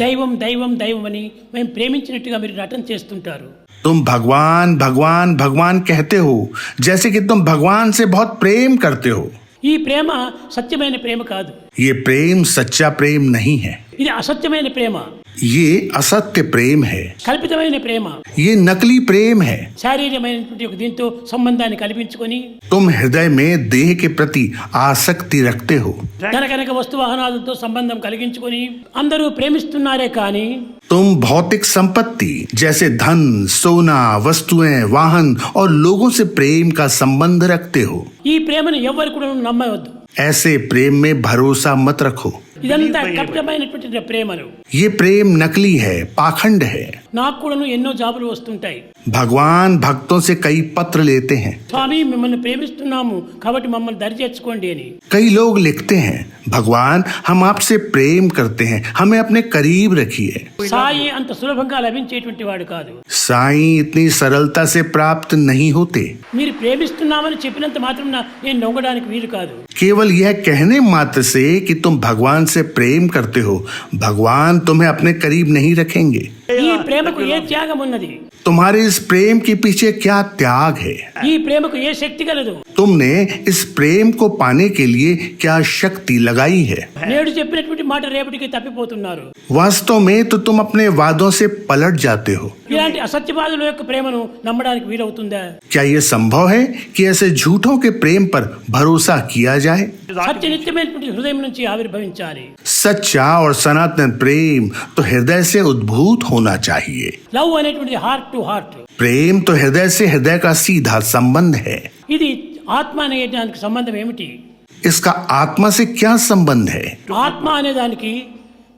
దైవం దైవం దైవం అని మేము ప్రేమించినట్టుగా మీరు నటన చేస్తుంటారు. तुम भगवान भगवान भगवान कहते हो जैसे कि तुम भगवान से बहुत प्रेम करते हो. ఈ ప్రేమ సత్యమైన ప్రేమ కాదు. ये प्रेम सच्चा प्रेम नहीं है. ఇది అసత్యమైన ప్రేమ. ये असत्य प्रेम है. కల్పితమైన ప్రేమ. ये नकली प्रेम है. శారీరమైనటువంటి ఒక దీంతో సంబంధాన్ని కల్పించుకొని तुम हृदय में देह के प्रति आसक्ति रखते हो. ధనకనక వస్తు వాహనాలతో సంబంధం కలిగించుకొని అందరూ ప్రేమిస్తున్నారే కానీ तुम भौतिक संपत्ति जैसे धन, सोना, वस्तुएं, वाहन और लोगों से प्रेम का संबंध रखते हो. ఈ ప్రేమను ఎవ్వరు కూడా నమ్మవద్దు. ऐसे प्रेम में भरोसा मत रखो. ఇదంతా కపటమైనటువంటి ప్రేమలు. ये प्रेम नकली है, पाखंड है. నాకు కూడాను ఎన్నో జాబులు వస్తుంటాయి. भगवान भक्तों से कई पत्र लेते हैं. స్వామి మిమ్మల్ని ప్రేమిస్తున్నాము కాబట్టి మమ్మల్ని దరి చేర్చుకోండి అని. कई लोग लिखते हैं, भगवान हम आपसे प्रेम करते हैं, हमें अपने करीब रखिए. సాయి అంత సులభంగా లభించేటువంటి వాడు కాదు. साईं इतनी सरलता से प्राप्त नहीं होते. మీరు ప్రేమిస్తున్నామని చెప్పినంత మాత్రం నేను నొంగడానికి వీలు కాదు. केवल यह कहने मात्र से कि तुम भगवान से प्रेम करते हो, भगवान तुम्हें अपने करीब नहीं रखेंगे. ఈ ప్రేమకు ఏ త్యాగం ఉన్నది? तुम्हारे इस प्रेम के पीछे क्या त्याग है? ఈ ప్రేమకు ఏ శక్తి కలదు? तुमने इस प्रेम को पाने के लिए क्या शक्ति लगाई है? నేడు చెప్పినటువంటి మాట రేపటికి తప్పిపోతున్నారు. वास्तव में तो तुम अपने वादों से पलट जाते हो. ఇలాంటి అసత్యవాదుల యొక్క ప్రేమను నమ్మడానికి వీలవుతుందా? क्या ये संभव है कि ऐसे झूठों के प्रेम पर भरोसा किया जाए? సత్య నిత్యమైనటువంటి హృదయం నుంచి ఆవిర్భవించాలి. सच्चा और सनातन प्रेम तो हृदय से उद्भूत होना चाहिए. లవ్ అనేటువంటిది హార్ట్ టు హార్ట్. प्रेम तो हृदय से हृदय का सीधा संबंध है. ఇది ఆత్మ అనే దానికి సంబంధం ఏమిటి? इसका आत्मा से क्या संबंध है? ఆత్మ అనే దానికి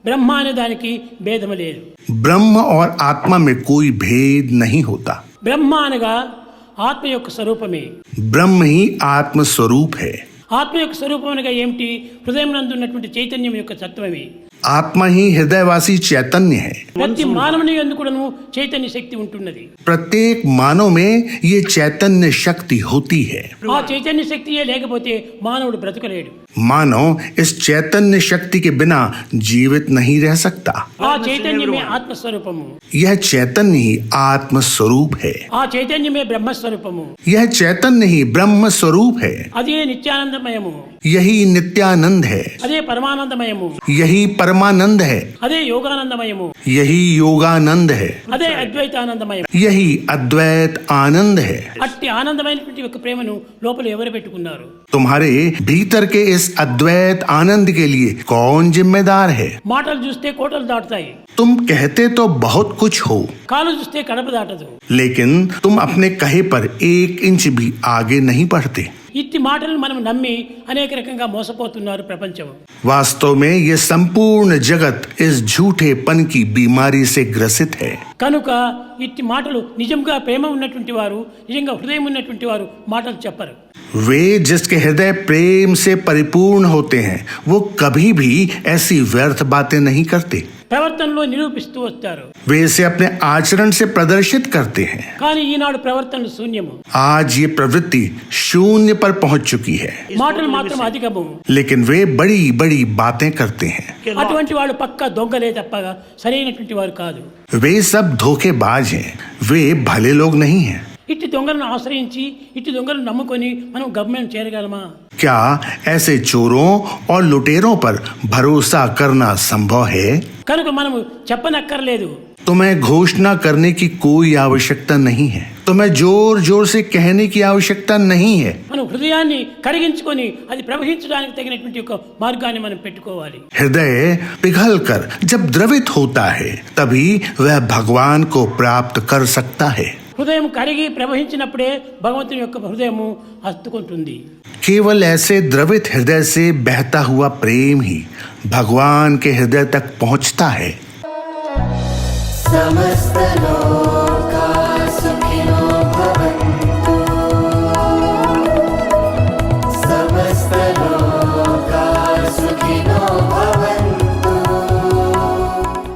బ్రహ్మ అనే దానికి భేదం లేదు. ब्रह्म और आत्मा में कोई भेद नहीं होता. బ్రహ్మ అనగా ఆత్మ యొక్క స్వరూపమే. ब्रह्म ही आत्म स्वरूप है. ఆత్మ యొక్క స్వరూపం అనగా ఏమిటి? హృదయం నందు ఉన్నటువంటి చైతన్యం యొక్క తత్వమే. आत्मा ही हृदयवासी चैतन्य है. ప్రతి మానవుని యందు కూడాను చైతన్య శక్తి ఉంటున్నది. प्रत्येक मानव में ये चैतन्य शक्ति होती है. ఆ చైతన్య శక్తియే లేకపోతే మానవుడు బ్రతకలేడు. मानव इस चैतन्य शक्ति के बिना जीवित नहीं रह सकता. ఆ చైతన్యమే ఆత్మస్వరూపము. यह चैतन्य ही आत्म स्वरूप है. ఆ చైతన్యమే బ్రహ్మస్వరూపము. यह चैतन्य ही ब्रह्म स्वरूप है. అదే నిత్యానందమయము. यही नित्यानंद है. అదే పరమానందమయము. यही परमानंद है. అదే యోగానందమయము. यही योगानंद है. అదే అద్వైతానందమయం. यही अद्वैत आनंद है. అట్టి ఆనందమైనటువంటి ఒక ప్రేమను లోపల ఎవరు పెట్టుకున్నారు? तुम्हारे भीतर के इस अद्वैत आनंद के लिए कौन जिम्मेदार है? మాటలు చూస్తే కోటలు దాటుతాయి. तुम कहते तो बहुत कुछ हो, కాలు చూస్తే కడప దాటదు. लेकिन तुम अपने कहे पर 1 इंच भी आगे नहीं बढ़ते. ఇట్టి మాటలను మనం నమ్మి అనేక రకంగా మోసపోతున్నారు ప్రపంచం. वास्तव में ये संपूर्ण जगत इस झूठेपन की बीमारी से ग्रसित है. కనుక ఇట్టి మాటలు నిజంగా ప్రేమ ఉన్నటువంటి వారు, నిజంగా హృదయం ఉన్నటువంటి వారు మాటలు చెప్పరు. वे जिसके हृदय प्रेम से परिपूर्ण होते हैं वो कभी भी ऐसी व्यर्थ बातें नहीं करते. ప్రవర్తనలో నిరూపిస్తూ వస్తారు. वे इसे अपने आचरण से प्रदर्शित करते हैं. కానీ ఈనాడు ప్రవర్తనలు శూన్యము. आज ये प्रवृत्ति शून्य पर पहुंच चुकी है, మాటలు మాత్రం అధికము. लेकिन वे बड़ी बड़ी बातें करते हैं. అటువంటి వాళ్ళు పక్కా దొంగలే తప్పగా సరైనటువంటి వారు కాదు. वे सब धोखेबाज हैं, वे भले लोग नहीं हैं. ఇట్టి దొంగలను ఆశ్రయించి ఇట్టి దొంగలను నమ్ముకొని మనం గవర్నమెంట్ చేరగలమా? क्या ऐसे चोरों और लुटेरों पर भरोसा करना संभव है? కనుక మనము చెప్పనక్కర్లేదు. तुम्हें घोषणा करने की कोई आवश्यकता नहीं है. तुम्हें जोर जोर से कहने की आवश्यकता नहीं है. మనం హృదయాన్ని కరిగించుకొని అది ప్రవహించడానికి తగినటువంటి ఒక మార్గాన్ని మనం పెట్టుకోవాలి. हृदय पिघल कर जब द्रवित होता है तभी वह भगवान को प्राप्त कर सकता है. హృదయం కరిగి ప్రవహించినప్పుడే భగవంతుని యొక్క హృదయము హత్తుకుంటుంది. केवल ऐसे द्रवित हृदय से बहता हुआ प्रेम ही भगवान के हृदय तक पहुंचता है. समस्त लोग